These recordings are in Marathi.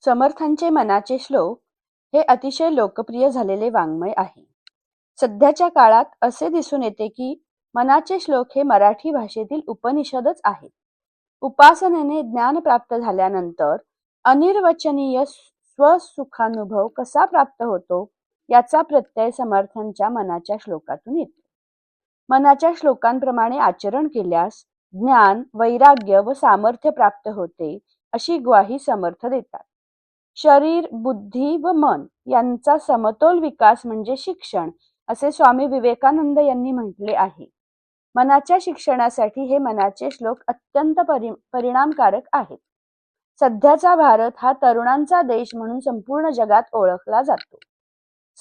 समर्थांचे मनाचे श्लोक हे अतिशय लोकप्रिय झालेले वाङ्मय आहे. सध्याच्या काळात असे दिसून येते की मनाचे श्लोक हे मराठी भाषेतील उपनिषदच आहेत. उपासनेने ज्ञान प्राप्त झाल्यानंतर अनिर्वचनीय स्वसुखानुभव कसा प्राप्त होतो याचा प्रत्यय समर्थांच्या मनाच्या श्लोकातून येतो. मनाच्या श्लोकांप्रमाणे आचरण केल्यास ज्ञान, वैराग्य व सामर्थ्य प्राप्त होते अशी ग्वाही समर्थ देतात. शरीर, बुद्धी व मन यांचा समतोल विकास म्हणजे शिक्षण, असे स्वामी विवेकानंद यांनी म्हटले आहे. मनाच्या शिक्षणासाठी हे मनाचे श्लोक अत्यंत परिणामकारक आहेत. सध्याचा भारत हा तरुणांचा देश म्हणून संपूर्ण जगात ओळखला जातो.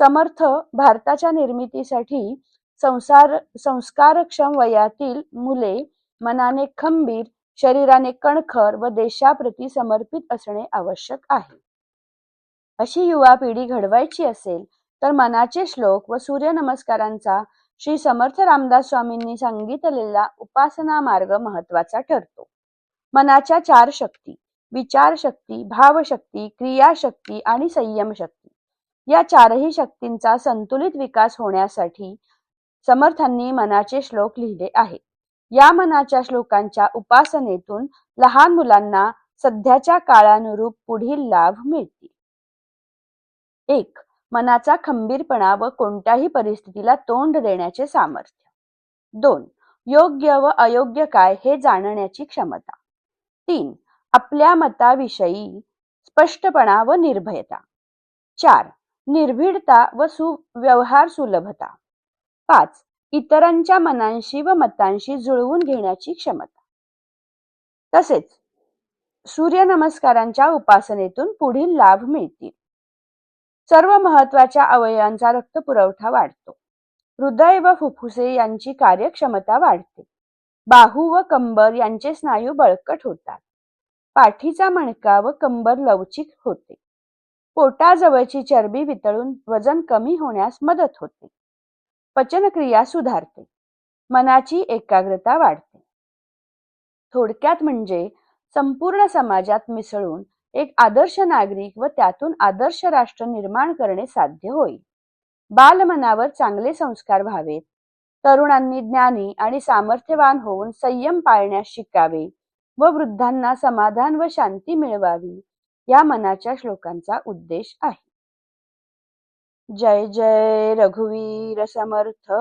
समर्थ भारताच्या निर्मितीसाठी संस्कारक्षम वयातील मुले मनाने खंबीर, शरीराने कणखर व देशाप्रती समर्पित असणे आवश्यक आहे. अशी युवा पिढी घडवायची असेल तर मनाचे श्लोक व सूर्यनमस्कारांचा श्री समर्थ रामदास स्वामींनी सांगितलेला उपासना मार्ग महत्वाचा ठरतो. मनाच्या 4 शक्ती, विचारशक्ती, भावशक्ती, क्रियाशक्ती आणि संयम शक्ती या 4ही शक्तींचा संतुलित विकास होण्यासाठी समर्थांनी मनाचे श्लोक लिहिले आहेत. या मनाच्या श्लोकांच्या उपासनेतून लहान मुलांना सध्याच्या काळानुरूप पुढील लाभ मिळतील. 1. मनाचा खंबीरपणा व कोणत्याही परिस्थितीला तोंड देण्याचे सामर्थ्य. 2. योग्य व अयोग्य काय हे जाणण्याची क्षमता. 3. आपल्या मताविषयी स्पष्टपणा व निर्भयता. 4. निर्भीडता व व्यवहार सुलभता. 5. इतरांच्या मनांशी व मतांशी जुळवून घेण्याची क्षमता. तसेच सूर्यनमस्कारांच्या उपासनेतून पुढील लाभ मिळतील. सर्व महत्वाच्या अवयवांचा रक्तपुरवठा वाढतो. हृदय व फुफ्फुसे यांची कार्यक्षमता वाढते. बाहू व कंबर यांचे स्नायू बळकट होतात. पाठीचा मणका व कंबर लवचिक होते. पोटाजवळची चरबी वितळून वजन कमी होण्यास मदत होते. पचनक्रिया सुधारते. मनाची एकाग्रता वाढते. थोडक्यात म्हणजे संपूर्ण समाजात मिसळून एक आदर्श नागरिक व त्यातून आदर्श राष्ट्र निर्माण करणे साध्य होईल. बालमनावर चांगले संस्कार व्हावेत. तरुणांनी ज्ञानी आणि सामर्थ्यवान होऊन संयम पाळण्यास शिकावे व वृद्धांना समाधान व शांती मिळवावी, या मनाच्या श्लोकांचा उद्देश आहे. जय जय रघुवीर समर्थ.